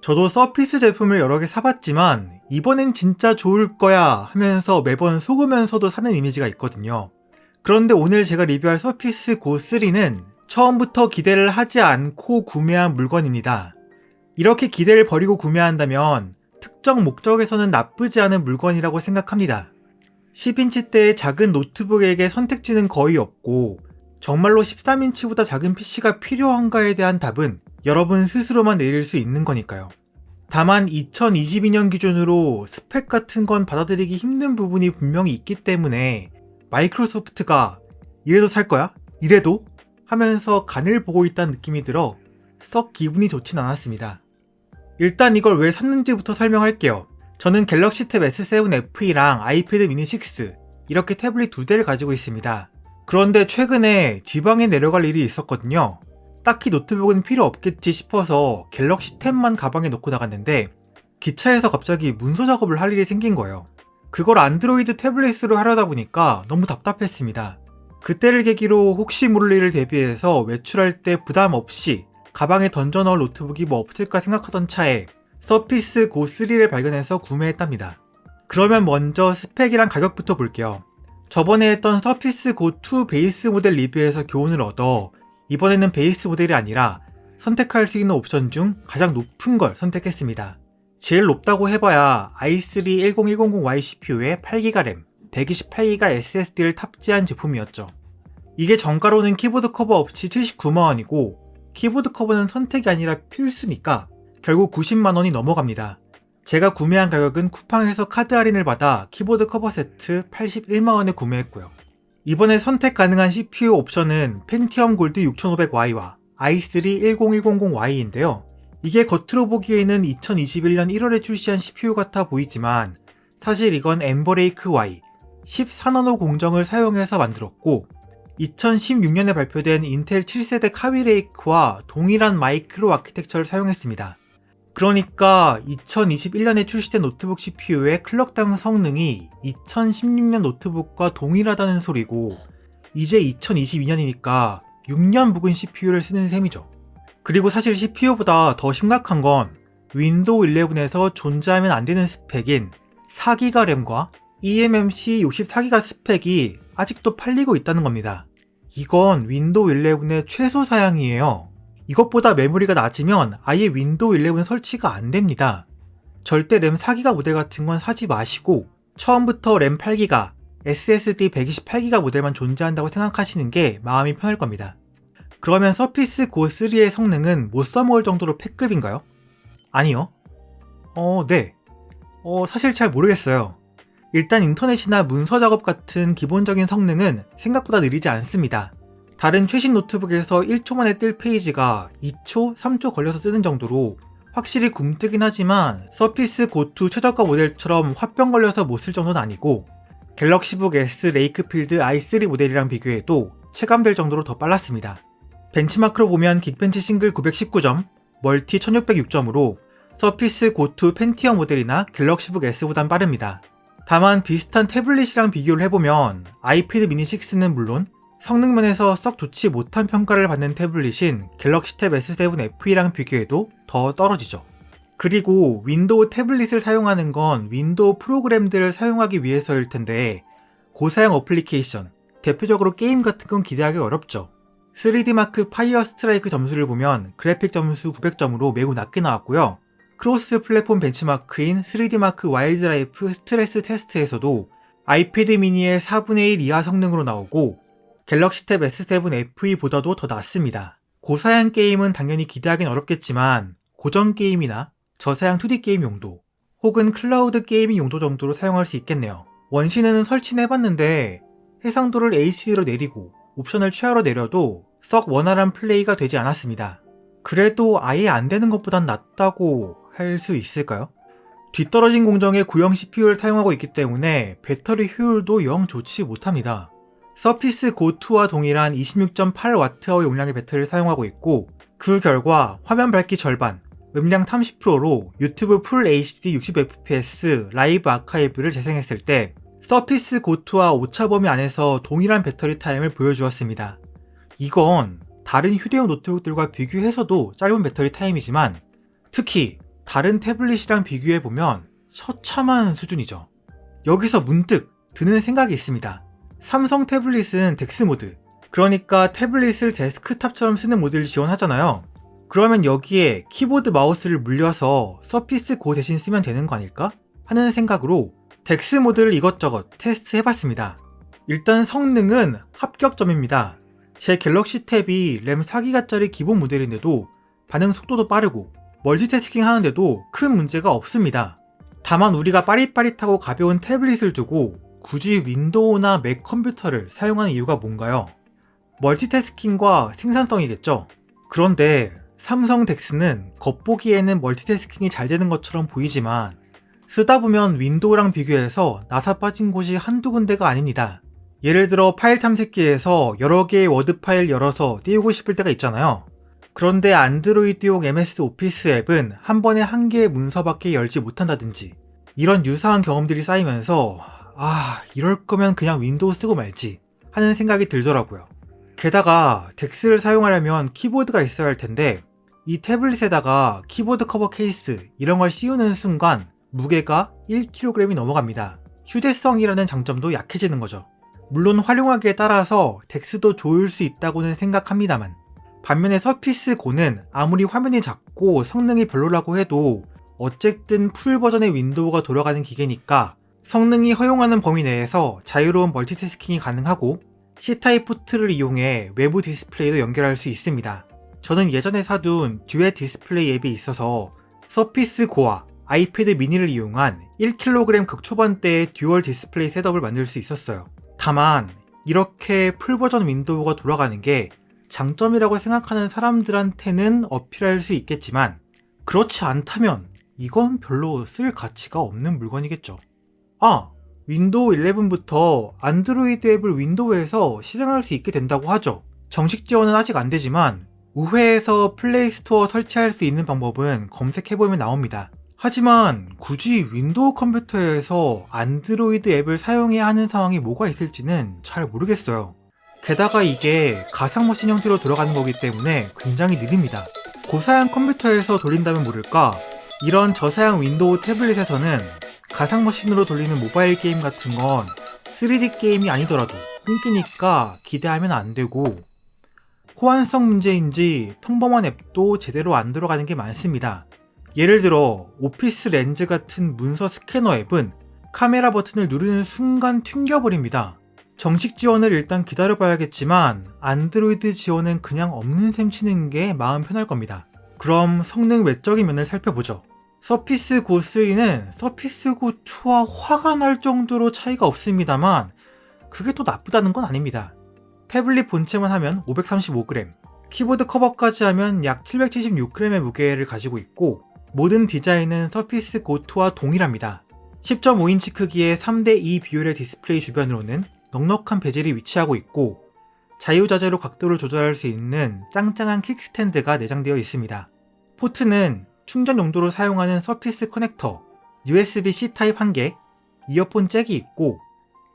저도 서피스 제품을 여러 개 사봤지만 이번엔 진짜 좋을 거야 하면서 매번 속으면서도 사는 이미지가 있거든요. 그런데 오늘 제가 리뷰할 서피스 고3는 처음부터 기대를 하지 않고 구매한 물건입니다. 이렇게 기대를 버리고 구매한다면 특정 목적에서는 나쁘지 않은 물건이라고 생각합니다. 10인치대의 작은 노트북에게 선택지는 거의 없고 정말로 13인치보다 작은 PC가 필요한가에 대한 답은 여러분 스스로만 내릴 수 있는 거니까요. 다만 2022년 기준으로 스펙 같은 건 받아들이기 힘든 부분이 분명히 있기 때문에 마이크로소프트가 이래도 살 거야? 이래도? 하면서 간을 보고 있다는 느낌이 들어 썩 기분이 좋진 않았습니다. 일단 이걸 왜 샀는지부터 설명할게요. 저는 갤럭시 탭 S7 FE랑 아이패드 미니 6 이렇게 태블릿 2대를 가지고 있습니다. 그런데 최근에 지방에 내려갈 일이 있었거든요. 딱히 노트북은 필요 없겠지 싶어서 갤럭시 탭만 가방에 넣고 나갔는데 기차에서 갑자기 문서 작업을 할 일이 생긴 거예요. 그걸 안드로이드 태블릿으로 하려다 보니까 너무 답답했습니다. 그때를 계기로 혹시 모를 일을 대비해서 외출할 때 부담 없이 가방에 던져 넣을 노트북이 뭐 없을까 생각하던 차에 서피스 고3를 발견해서 구매했답니다. 그러면 먼저 스펙이랑 가격부터 볼게요. 저번에 했던 서피스 고2 베이스 모델 리뷰에서 교훈을 얻어 이번에는 베이스 모델이 아니라 선택할 수 있는 옵션 중 가장 높은 걸 선택했습니다. 제일 높다고 해봐야 i3 10100Y CPU에 8GB 램, 128GB SSD를 탑재한 제품이었죠. 이게 정가로는 키보드 커버 없이 79만원이고 키보드 커버는 선택이 아니라 필수니까 결국 90만원이 넘어갑니다. 제가 구매한 가격은 쿠팡에서 카드 할인을 받아 키보드 커버 세트 81만원에 구매했고요. 이번에 선택 가능한 CPU 옵션은 펜티엄 골드 6500Y와 i3 10100Y인데요. 이게 겉으로 보기에는 2021년 1월에 출시한 CPU 같아 보이지만 사실 이건 엠버레이크 Y 14나노 공정을 사용해서 만들었고 2016년에 발표된 인텔 7세대 카비레이크와 동일한 마이크로 아키텍처를 사용했습니다. 그러니까 2021년에 출시된 노트북 CPU의 클럭당 성능이 2016년 노트북과 동일하다는 소리고 이제 2022년이니까 6년 묵은 CPU를 쓰는 셈이죠. 그리고 사실 CPU보다 더 심각한 건 윈도우 11에서 존재하면 안 되는 스펙인 4GB 램과 eMMC 64GB 스펙이 아직도 팔리고 있다는 겁니다. 이건 윈도우 11의 최소 사양이에요. 이것보다 메모리가 낮으면 아예 윈도우 11 설치가 안 됩니다. 절대 램 4GB 모델 같은 건 사지 마시고 처음부터 램 8GB, SSD 128GB 모델만 존재한다고 생각하시는 게 마음이 편할 겁니다. 그러면 서피스 고3의 성능은 못 써먹을 정도로 패급인가요? 아니요. 네. 사실 잘 모르겠어요. 일단 인터넷이나 문서 작업 같은 기본적인 성능은 생각보다 느리지 않습니다. 다른 최신 노트북에서 1초 만에 뜰 페이지가 2초, 3초 걸려서 뜨는 정도로 확실히 굼뜨긴 하지만 서피스 고2 최저가 모델처럼 화병 걸려서 못 쓸 정도는 아니고 갤럭시북 S 레이크필드 i3 모델이랑 비교해도 체감될 정도로 더 빨랐습니다. 벤치마크로 보면 긱벤치 싱글 919점, 멀티 1606점으로 서피스 고2 펜티엄 모델이나 갤럭시북 S보단 빠릅니다. 다만 비슷한 태블릿이랑 비교를 해보면 아이패드 미니 6는 물론 성능 면에서 썩 좋지 못한 평가를 받는 태블릿인 갤럭시 탭 S7 FE랑 비교해도 더 떨어지죠. 그리고 윈도우 태블릿을 사용하는 건 윈도우 프로그램들을 사용하기 위해서일 텐데 고사양 어플리케이션, 대표적으로 게임 같은 건 기대하기 어렵죠. 3D마크 파이어 스트라이크 점수를 보면 그래픽 점수 900점으로 매우 낮게 나왔고요. 크로스 플랫폼 벤치마크인 3D마크 와일드라이프 스트레스 테스트에서도 아이패드 미니의 4분의 1 이하 성능으로 나오고 갤럭시 탭 S7 FE보다도 더 낮습니다. 고사양 게임은 당연히 기대하긴 어렵겠지만 고전 게임이나 저사양 2D 게임 용도 혹은 클라우드 게이밍 용도 정도로 사용할 수 있겠네요. 원신에는 설치는 해봤는데 해상도를 HD로 내리고 옵션을 최하로 내려도 썩 원활한 플레이가 되지 않았습니다. 그래도 아예 안 되는 것보단 낫다고 할 수 있을까요? 뒤떨어진 공정의 구형 CPU를 사용하고 있기 때문에 배터리 효율도 영 좋지 못합니다. 서피스 고2와 동일한 26.8Wh 용량의 배터리를 사용하고 있고 그 결과 화면 밝기 절반, 음량 30%로 유튜브 풀 HD 60fps 라이브 아카이브를 재생했을 때 서피스 고2와 오차 범위 안에서 동일한 배터리 타임을 보여주었습니다. 이건 다른 휴대용 노트북들과 비교해서도 짧은 배터리 타임이지만 특히 다른 태블릿이랑 비교해보면 처참한 수준이죠. 여기서 문득 드는 생각이 있습니다. 삼성 태블릿은 덱스 모드, 그러니까 태블릿을 데스크탑처럼 쓰는 모드를 지원하잖아요. 그러면 여기에 키보드 마우스를 물려서 서피스 고 대신 쓰면 되는 거 아닐까? 하는 생각으로 덱스 모드를 이것저것 테스트 해봤습니다. 일단 성능은 합격점입니다. 제 갤럭시 탭이 램 4기가짜리 기본 모델인데도 반응 속도도 빠르고 멀티태스킹 하는데도 큰 문제가 없습니다. 다만 우리가 빠릿빠릿하고 가벼운 태블릿을 두고 굳이 윈도우나 맥 컴퓨터를 사용하는 이유가 뭔가요? 멀티태스킹과 생산성이겠죠? 그런데 삼성 덱스는 겉보기에는 멀티태스킹이 잘 되는 것처럼 보이지만 쓰다 보면 윈도우랑 비교해서 나사 빠진 곳이 한두 군데가 아닙니다. 예를 들어 파일 탐색기에서 여러 개의 워드 파일 열어서 띄우고 싶을 때가 있잖아요. 그런데 안드로이드용 MS 오피스 앱은 한 번에 한 개의 문서밖에 열지 못한다든지 이런 유사한 경험들이 쌓이면서 이럴 거면 그냥 윈도우 쓰고 말지 하는 생각이 들더라고요. 게다가 덱스를 사용하려면 키보드가 있어야 할 텐데 이 태블릿에다가 키보드 커버 케이스 이런 걸 씌우는 순간 무게가 1kg이 넘어갑니다. 휴대성이라는 장점도 약해지는 거죠. 물론 활용하기에 따라서 덱스도 좋을 수 있다고는 생각합니다만 반면에 서피스 고는 아무리 화면이 작고 성능이 별로라고 해도 어쨌든 풀 버전의 윈도우가 돌아가는 기계니까 성능이 허용하는 범위 내에서 자유로운 멀티태스킹이 가능하고 C타입 포트를 이용해 외부 디스플레이도 연결할 수 있습니다. 저는 예전에 사둔 듀엣 디스플레이 앱이 있어서 서피스 고와 아이패드 미니를 이용한 1kg 극초반대의 듀얼 디스플레이 셋업을 만들 수 있었어요. 다만 이렇게 풀버전 윈도우가 돌아가는 게 장점이라고 생각하는 사람들한테는 어필할 수 있겠지만 그렇지 않다면 이건 별로 쓸 가치가 없는 물건이겠죠. 윈도우 11부터 안드로이드 앱을 윈도우에서 실행할 수 있게 된다고 하죠. 정식 지원은 아직 안 되지만 우회해서 플레이 스토어 설치할 수 있는 방법은 검색해보면 나옵니다. 하지만 굳이 윈도우 컴퓨터에서 안드로이드 앱을 사용해야 하는 상황이 뭐가 있을지는 잘 모르겠어요. 게다가 이게 가상머신 형태로 돌아가는 거기 때문에 굉장히 느립니다. 고사양 컴퓨터에서 돌린다면 모를까 이런 저사양 윈도우 태블릿에서는 가상머신으로 돌리는 모바일 게임 같은 건 3D 게임이 아니더라도 끊기니까 기대하면 안 되고 호환성 문제인지 평범한 앱도 제대로 안 들어가는 게 많습니다. 예를 들어 오피스 렌즈 같은 문서 스캐너 앱은 카메라 버튼을 누르는 순간 튕겨버립니다. 정식 지원을 일단 기다려봐야겠지만 안드로이드 지원은 그냥 없는 셈 치는 게 마음 편할 겁니다. 그럼 성능 외적인 면을 살펴보죠. 서피스 고 3는 서피스 고 2와 화가 날 정도로 차이가 없습니다만 그게 또 나쁘다는 건 아닙니다. 태블릿 본체만 하면 535g, 키보드 커버까지 하면 약 776g의 무게를 가지고 있고 모든 디자인은 서피스 고 2와 동일합니다. 10.5인치 크기의 3:2 비율의 디스플레이 주변으로는 넉넉한 베젤이 위치하고 있고 자유자재로 각도를 조절할 수 있는 짱짱한 킥스탠드가 내장되어 있습니다. 포트는 충전 용도로 사용하는 서피스 커넥터, USB-C 타입 1개, 이어폰 잭이 있고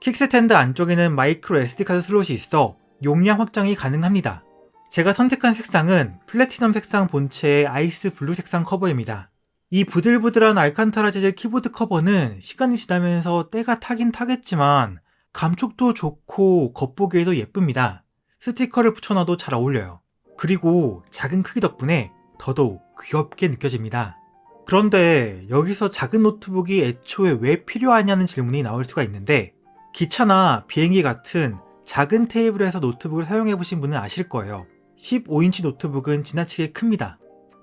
킥스탠드 안쪽에는 마이크로 SD카드 슬롯이 있어 용량 확장이 가능합니다. 제가 선택한 색상은 플래티넘 색상 본체의 아이스 블루 색상 커버입니다. 이 부들부들한 알칸타라 재질 키보드 커버는 시간이 지나면서 때가 타긴 타겠지만 감촉도 좋고 겉보기에도 예쁩니다. 스티커를 붙여놔도 잘 어울려요. 그리고 작은 크기 덕분에 더더욱 귀엽게 느껴집니다. 그런데 여기서 작은 노트북이 애초에 왜 필요하냐는 질문이 나올 수가 있는데 기차나 비행기 같은 작은 테이블에서 노트북을 사용해보신 분은 아실 거예요. 15인치 노트북은 지나치게 큽니다.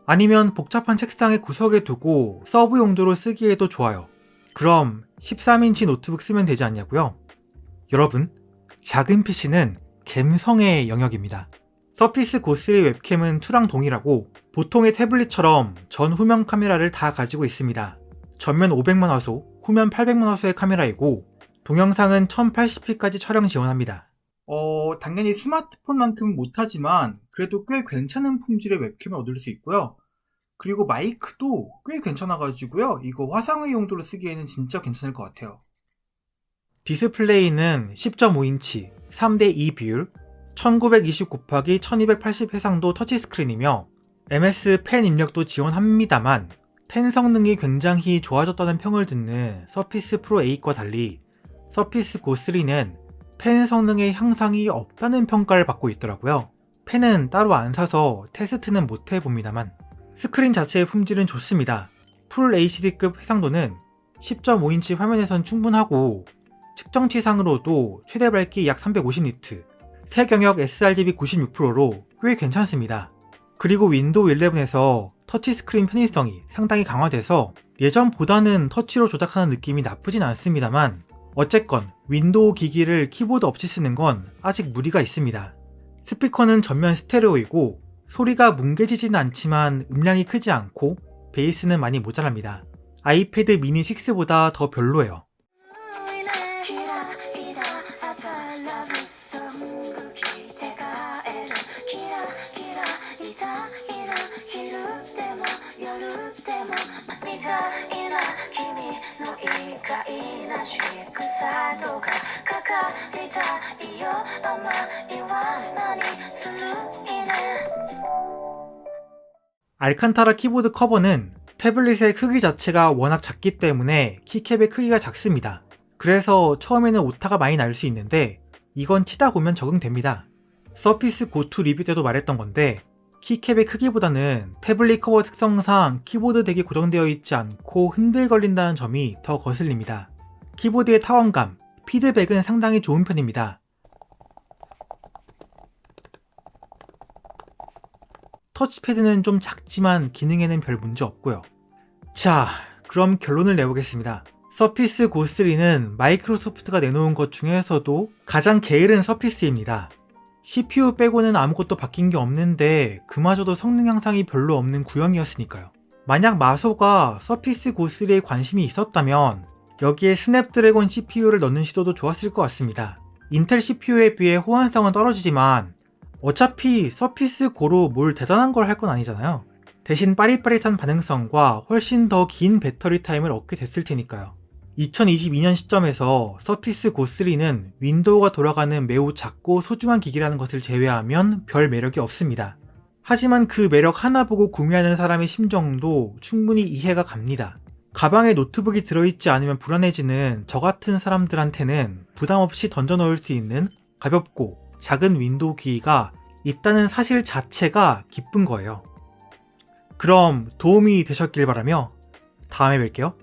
아니면 복잡한 책상의 구석에 두고 서브 용도로 쓰기에도 좋아요. 그럼 13인치 노트북 쓰면 되지 않냐고요? 여러분, 작은 PC는 갬성의 영역입니다. 서피스 고 3 웹캠은 2랑 동일하고 보통의 태블릿처럼 전 후면 카메라를 다 가지고 있습니다. 전면 500만 화소, 후면 800만 화소의 카메라이고 동영상은 1080p까지 촬영 지원합니다. 당연히 스마트폰만큼은 못하지만 그래도 꽤 괜찮은 품질의 웹캠을 얻을 수 있고요. 그리고 마이크도 꽤 괜찮아가지고요. 이거 화상회 용도로 쓰기에는 진짜 괜찮을 것 같아요. 디스플레이는 10.5인치 3:2 비율 1920x1280 해상도 터치스크린이며 MS 펜 입력도 지원합니다만 펜 성능이 굉장히 좋아졌다는 평을 듣는 서피스 프로 8과 달리 서피스 고 3는 펜 성능의 향상이 없다는 평가를 받고 있더라고요. 펜은 따로 안 사서 테스트는 못 해봅니다만 스크린 자체의 품질은 좋습니다. 풀 HD급 해상도는 10.5인치 화면에선 충분하고 측정치상으로도 최대 밝기 약 350니트, 새경역 sRGB 96%로 꽤 괜찮습니다. 그리고 윈도우 11에서 터치스크린 편의성이 상당히 강화돼서 예전보다는 터치로 조작하는 느낌이 나쁘진 않습니다만 어쨌건 윈도우 기기를 키보드 없이 쓰는 건 아직 무리가 있습니다. 스피커는 전면 스테레오이고 소리가 뭉개지진 않지만 음량이 크지 않고 베이스는 많이 모자랍니다. 아이패드 미니 6보다 더 별로예요. 알칸타라 키보드 커버는 태블릿의 크기 자체가 워낙 작기 때문에 키캡의 크기가 작습니다. 그래서 처음에는 오타가 많이 날 수 있는데 이건 치다 보면 적응됩니다. 서피스 고2 리뷰 때도 말했던 건데 키캡의 크기보다는 태블릿 커버 특성상 키보드 덱이 고정되어 있지 않고 흔들거린다는 점이 더 거슬립니다. 키보드의 타원감, 피드백은 상당히 좋은 편입니다. 터치패드는 좀 작지만 기능에는 별 문제 없고요. 자, 그럼 결론을 내보겠습니다. 서피스 고 3는 마이크로소프트가 내놓은 것 중에서도 가장 게으른 서피스입니다. CPU 빼고는 아무것도 바뀐 게 없는데 그마저도 성능 향상이 별로 없는 구형이었으니까요. 만약 마소가 서피스 고 3에 관심이 있었다면 여기에 스냅드래곤 CPU를 넣는 시도도 좋았을 것 같습니다. 인텔 CPU에 비해 호환성은 떨어지지만 어차피 서피스 고로 뭘 대단한 걸 할 건 아니잖아요. 대신 빠릿빠릿한 반응성과 훨씬 더 긴 배터리 타임을 얻게 됐을 테니까요. 2022년 시점에서 서피스 고 3는 윈도우가 돌아가는 매우 작고 소중한 기기라는 것을 제외하면 별 매력이 없습니다. 하지만 그 매력 하나 보고 구매하는 사람의 심정도 충분히 이해가 갑니다. 가방에 노트북이 들어있지 않으면 불안해지는 저 같은 사람들한테는 부담 없이 던져 넣을 수 있는 가볍고 작은 윈도우 기기가 있다는 사실 자체가 기쁜 거예요. 그럼 도움이 되셨길 바라며 다음에 뵐게요.